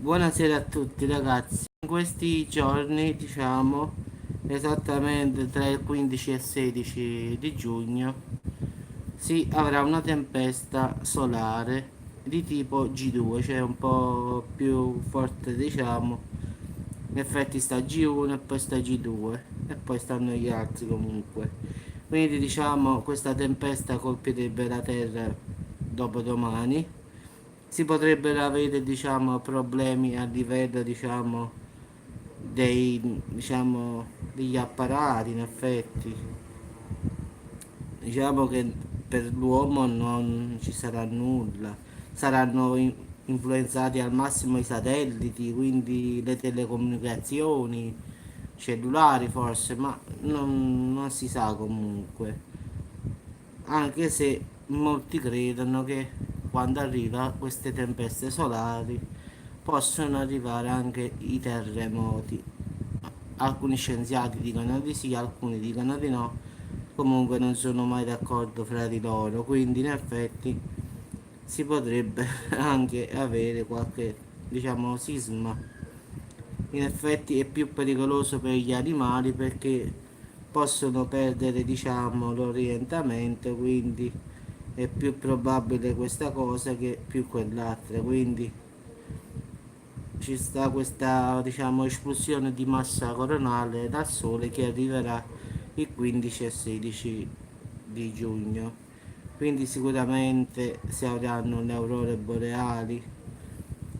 Buonasera a tutti ragazzi, in questi giorni diciamo esattamente tra il 15 e il 16 di giugno si avrà una tempesta solare di tipo G2, cioè un po' più forte diciamo, in effetti sta G1 e poi sta G2 e poi stanno gli altri comunque. Quindi diciamo questa tempesta colpirebbe la Terra dopodomani. Si potrebbero avere diciamo problemi a livello degli apparati in effetti. Diciamo che per l'uomo non ci sarà nulla, saranno influenzati al massimo i satelliti, quindi le telecomunicazioni, cellulari forse, ma non si sa comunque. Anche se molti credono che quando arriva queste tempeste solari possono arrivare anche i terremoti. Alcuni scienziati dicono di sì, alcuni dicono di no, comunque non sono mai d'accordo fra di loro, quindi in effetti si potrebbe anche avere qualche, diciamo, sisma. In effetti è più pericoloso per gli animali perché possono perdere, diciamo, l'orientamento, quindi è più probabile questa cosa che più quell'altra, quindi ci sta questa diciamo esplosione di massa coronale dal Sole che arriverà il 15 e 16 di giugno. Quindi sicuramente si avranno le aurore boreali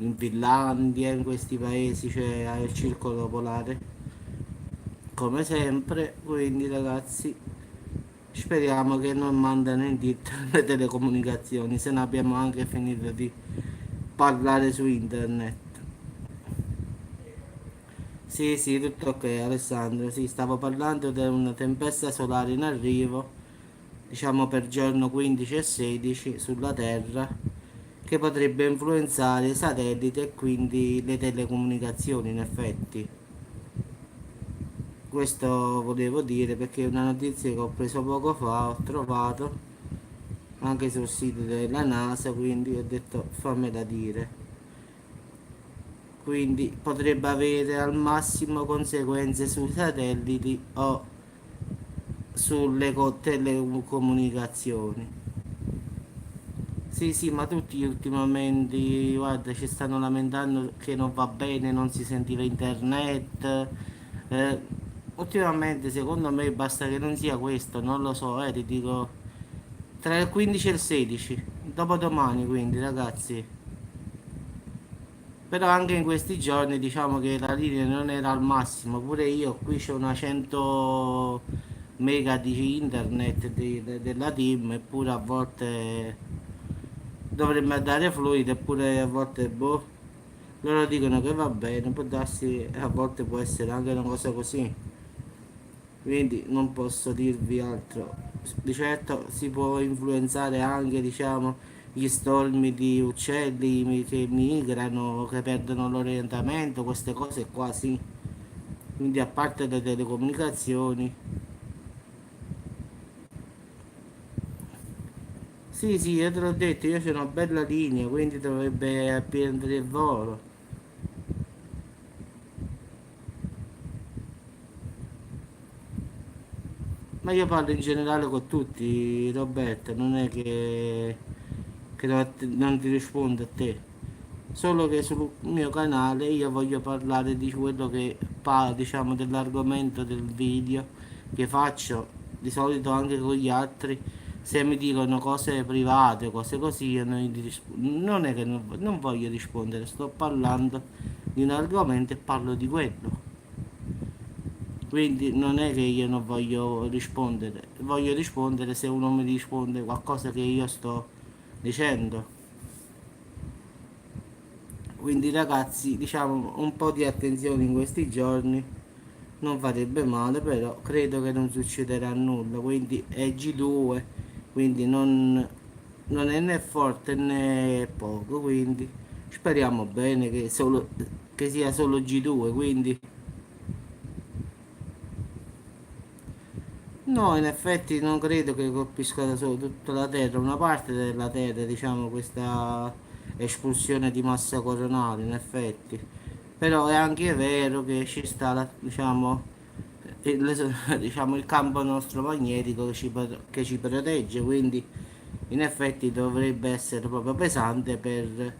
in Finlandia, in questi paesi, cioè al circolo polare, come sempre. Quindi ragazzi, speriamo che non mandano in tilt le telecomunicazioni, se no abbiamo anche finito di parlare su internet. Sì, sì, tutto ok Alessandro, sì, stavo parlando di una tempesta solare in arrivo, diciamo per giorno 15 e 16 sulla Terra, che potrebbe influenzare i satelliti e quindi le telecomunicazioni in effetti. Questo volevo dire perché è una notizia che ho preso poco fa, ho trovato anche sul sito della NASA, quindi ho detto fammela dire. Quindi potrebbe avere al massimo conseguenze sui satelliti o sulle telecomunicazioni. Sì, sì, ma tutti ultimamente, guarda, ci stanno lamentando che non va bene, non si sentiva internet. Eh, ultimamente, secondo me, basta che non sia questo, non lo so, ti dico, tra il 15 e il 16, dopodomani, quindi, ragazzi. Però anche in questi giorni diciamo che la linea non era al massimo, pure io qui c'ho una 100 mega di internet della team, eppure a volte dovrebbe andare fluido, eppure a volte boh, loro dicono che va bene, può darsi, a volte può essere anche una cosa così, quindi non posso dirvi altro. Di certo si può influenzare anche, diciamo, gli stormi di uccelli che migrano, che perdono l'orientamento, queste cose qua, sì. Quindi a parte le telecomunicazioni. Sì, sì, io te l'ho detto, io c'ho una bella linea, quindi dovrebbe prendere il volo. Ma io parlo in generale con tutti, Roberto, non è che non ti rispondo a te. Solo che sul mio canale io voglio parlare di quello che diciamo dell'argomento del video che faccio di solito anche con gli altri. Se mi dicono cose private, cose così, io non è che non voglio rispondere, sto parlando di un argomento e parlo di quello. Quindi non è che io non voglio rispondere se uno mi risponde qualcosa che io sto dicendo. Quindi ragazzi, diciamo un po' di attenzione in questi giorni non farebbe male, però credo che non succederà nulla. Quindi è G2, quindi non è né forte né poco, quindi speriamo bene che sia solo G2, quindi no, in effetti non credo che colpisca da solo tutta la Terra, una parte della Terra, diciamo, questa espulsione di massa coronale, in effetti. Però è anche vero che ci sta, diciamo, diciamo, il campo nostro magnetico che ci protegge, quindi in effetti dovrebbe essere proprio pesante per,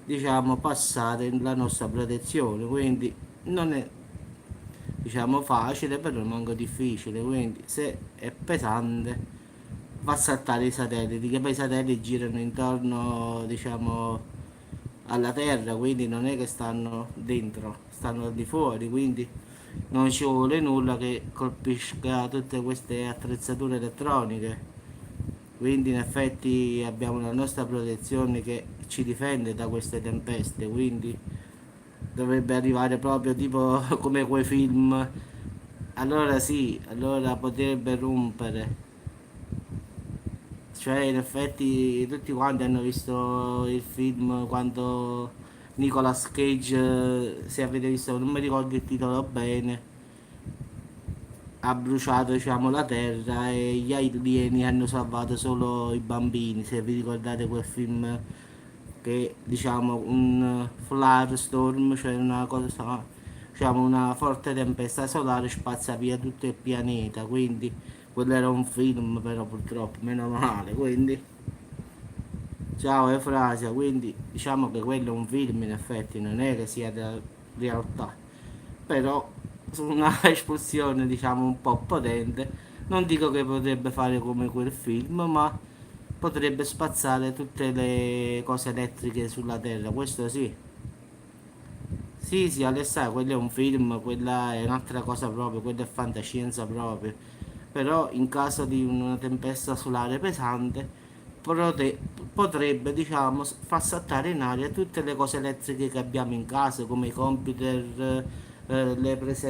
diciamo, passare la nostra protezione, quindi non è, diciamo, facile, però manco difficile, quindi se è pesante fa saltare i satelliti, che poi i satelliti girano intorno, diciamo, alla Terra, quindi non è che stanno dentro, stanno al di fuori, quindi non ci vuole nulla che colpisca tutte queste attrezzature elettroniche. Quindi in effetti abbiamo la nostra protezione che ci difende da queste tempeste, quindi dovrebbe arrivare proprio tipo come quei film. Allora sì, allora potrebbe rompere. Cioè, in effetti tutti quanti hanno visto il film quando Nicolas Cage, se avete visto, non mi ricordo il titolo bene, ha bruciato, diciamo, la terra e gli alieni hanno salvato solo i bambini. Se vi ricordate quel film che, diciamo, un firestorm, cioè una cosa, diciamo, una forte tempesta solare spazza via tutto il pianeta, quindi quello era un film, però purtroppo meno male, quindi ciao Efrasia, quindi diciamo che quello è un film, in effetti non è che sia della realtà, però su una espulsione, diciamo, un po' potente, non dico che potrebbe fare come quel film, ma potrebbe spazzare tutte le cose elettriche sulla Terra, questo sì. Sì, sì, Alessà, quello è un film, quella è un'altra cosa proprio, quella è fantascienza proprio. Però in caso di una tempesta solare pesante prote- potrebbe, diciamo, far saltare in aria tutte le cose elettriche che abbiamo in casa, come i computer, le prese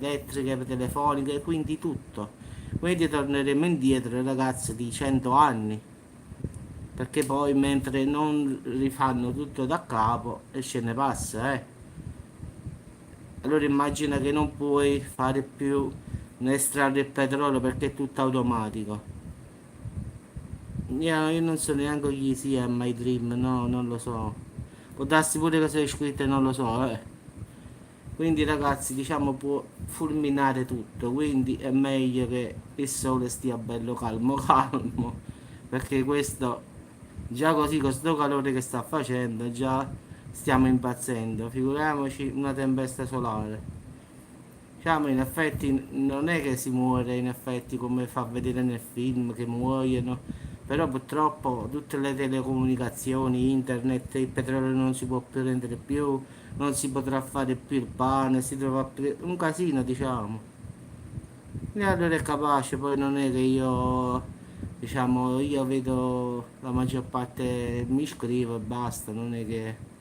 elettriche, telefoniche, quindi tutto. Quindi torneremo indietro, ragazzi, di 100 anni, perché poi mentre non rifanno tutto da capo e ce ne passa, eh. Allora immagina che non puoi fare più né estrarre il petrolio perché è tutto automatico. Io non so neanche chi sia My Dream, no, non lo so. Può darsi pure che sei iscritto e non lo so, eh. Quindi ragazzi, diciamo può fulminare tutto, quindi è meglio che il sole stia bello calmo, calmo, perché questo già così con sto calore che sta facendo, già stiamo impazzendo, figuriamoci una tempesta solare. Diciamo, in effetti non è che si muore, in effetti come fa vedere nel film che muoiono, però purtroppo tutte le telecomunicazioni, internet, il petrolio non si può prendere più, non si potrà fare più il pane, si trova più un casino, diciamo. E allora è capace, poi non è che io, diciamo, io vedo la maggior parte, mi iscrivo e basta, non è che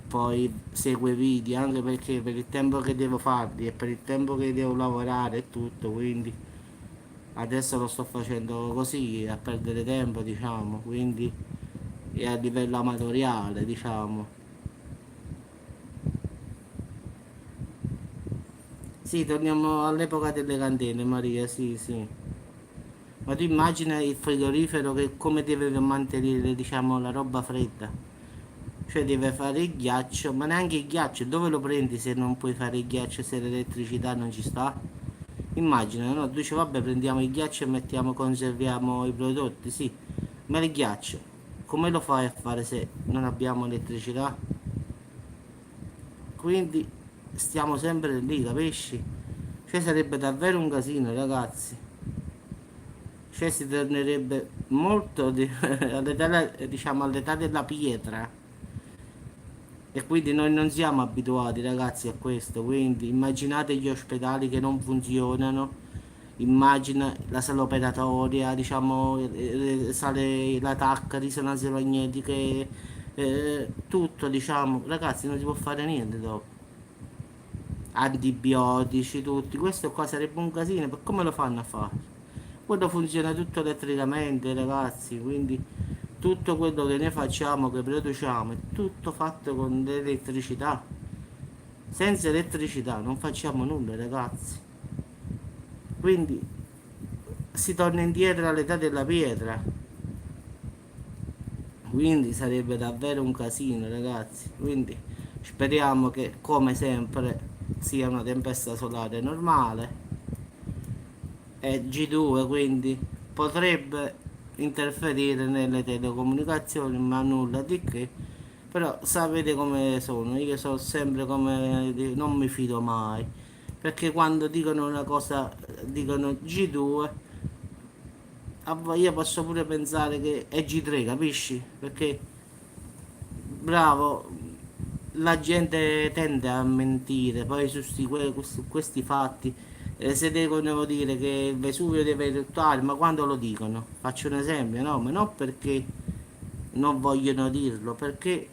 poi segue video, anche perché per il tempo che devo farli e per il tempo che devo lavorare e tutto, quindi adesso lo sto facendo così a perdere tempo, diciamo, quindi è a livello amatoriale, diciamo. Sì, torniamo all'epoca delle candele, Maria, sì, sì. Ma tu immagina il frigorifero che come deve mantenere, diciamo, la roba fredda. Cioè deve fare il ghiaccio, ma neanche il ghiaccio, dove lo prendi se non puoi fare il ghiaccio se l'elettricità non ci sta? Immagina, no? Tu dici vabbè prendiamo il ghiaccio e mettiamo, conserviamo i prodotti, sì, ma il ghiaccio, come lo fai a fare se non abbiamo elettricità? Quindi stiamo sempre lì, capisci? Cioè sarebbe davvero un casino, ragazzi. Cioè si tornerebbe molto all'età, diciamo, all'età della pietra. E quindi noi non siamo abituati, ragazzi, a questo. Quindi immaginate gli ospedali che non funzionano. Immagina la sala operatoria, diciamo, sale la TAC, risonanze magnetiche, tutto, diciamo. Ragazzi, non si può fare niente dopo. Antibiotici, tutti. Questo qua sarebbe un casino, per come lo fanno a fare? Quello funziona tutto elettricamente, ragazzi, quindi tutto quello che noi facciamo, che produciamo, è tutto fatto con l'elettricità. Senza elettricità non facciamo nulla, ragazzi. Quindi si torna indietro all'età della pietra. quindi sarebbe davvero un casino, ragazzi. Quindi speriamo che, come sempre, sia una tempesta solare normale e G2, quindi potrebbe interferire nelle telecomunicazioni, ma nulla di che. Però sapete come sono, io sono sempre come non mi fido mai, perché quando dicono una cosa, dicono G2, io posso pure pensare che è G3, capisci? Perché bravo, la gente tende a mentire, poi su questi fatti, se devono dire che il Vesuvio deve eruttare, ma quando lo dicono? Faccio un esempio, no? Ma non perché non vogliono dirlo, perché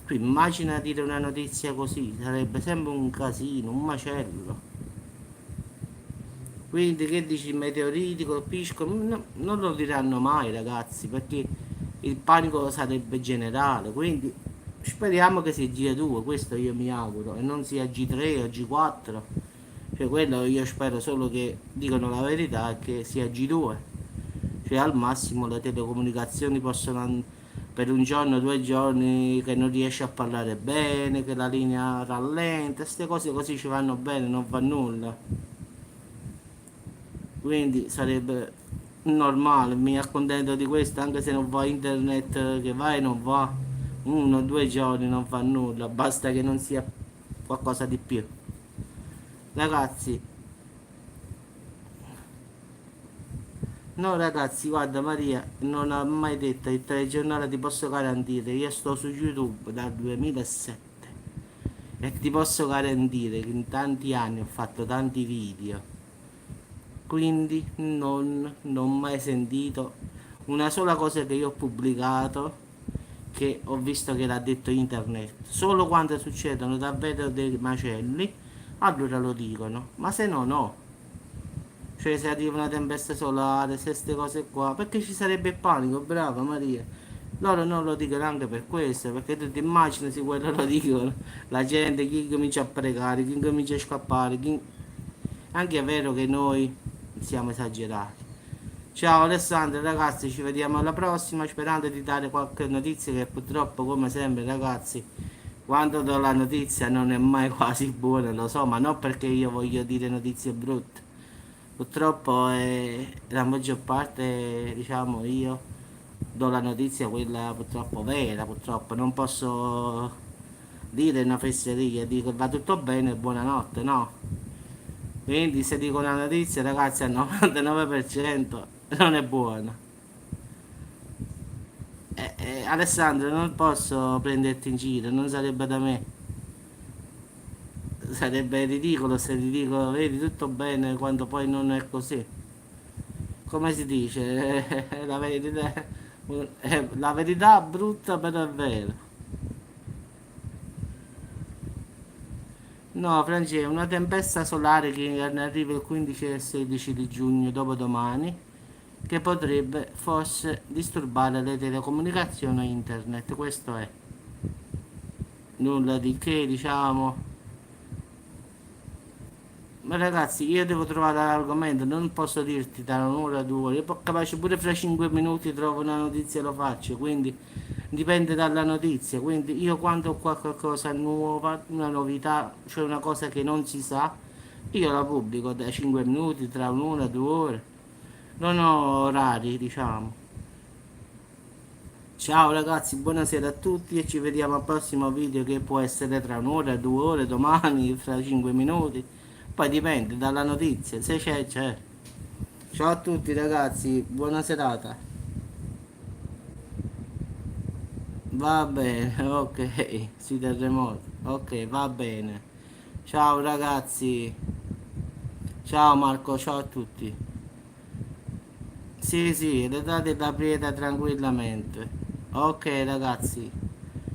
tu immagina dire una notizia così, sarebbe sempre un casino, un macello. Quindi che dici, meteoriti colpiscono? No, non lo diranno mai ragazzi, perché il panico sarebbe generale, quindi speriamo che sia G2, questo io mi auguro, e non sia G3 o G4, cioè quello io spero solo che dicano la verità e che sia G2, cioè al massimo le telecomunicazioni possono per un giorno, 2 giorni che non riesce a parlare bene, che la linea rallenta, queste cose così ci vanno bene, non fa nulla. Quindi sarebbe normale, mi accontento di questo anche se non va internet, che va e non va 1 o 2 giorni non fa nulla, basta che non sia qualcosa di più. Ragazzi, no ragazzi, guarda Maria non ha mai detto il telegiornale, ti posso garantire, io sto su YouTube dal 2007 e ti posso garantire che in tanti anni ho fatto tanti video, quindi non ho mai sentito una sola cosa che io ho pubblicato che ho visto che l'ha detto internet. Solo quando succedono davvero dei macelli, allora lo dicono, ma se no no. Cioè se arriva una tempesta solare, se queste cose qua, perché ci sarebbe panico, brava Maria. Loro non lo dicono anche per questo, perché tu ti immagini se quello lo dicono, la gente chi comincia a pregare, chi comincia a scappare, anche è vero che noi siamo esagerati. Ciao Alessandro, ragazzi, ci vediamo alla prossima, sperando di dare qualche notizia che purtroppo, come sempre, ragazzi, quando do la notizia non è mai quasi buona, lo so, ma non perché io voglio dire notizie brutte. Purtroppo la maggior parte, diciamo, io do la notizia quella purtroppo vera, purtroppo non posso dire una fesseria, dico va tutto bene, buonanotte, no. Quindi se dico una notizia, ragazzi, al 99% non è buona. Alessandro, non posso prenderti in giro, non sarebbe da me. Sarebbe ridicolo se ti dico, vedi, tutto bene quando poi non è così. Come si dice? La verità brutta però è vera. No, Franci, è una tempesta solare che arriva il 15 e il 16 di giugno, dopodomani, che potrebbe forse disturbare le telecomunicazioni e internet. Questo è. Nulla di che, diciamo. Ma ragazzi, io devo trovare l'argomento, non posso dirti da un'ora a 2 ore, io capace pure fra 5 minuti trovo una notizia e lo faccio, quindi dipende dalla notizia, quindi io quando ho qualche cosa nuova, una novità, cioè una cosa che non si sa, io la pubblico da 5 minuti, tra un'ora e 2 ore, non ho orari, diciamo. Ciao ragazzi, buonasera a tutti e ci vediamo al prossimo video che può essere tra un'ora, 2 ore, domani, fra 5 minuti. Poi dipende dalla notizia, se c'è, c'è. Ciao a tutti ragazzi, buona serata. Va bene, ok, sui terremoti. Ok, va bene. Ciao ragazzi. Ciao Marco, ciao a tutti. Sì, sì, le date da aprire tranquillamente. Ok ragazzi.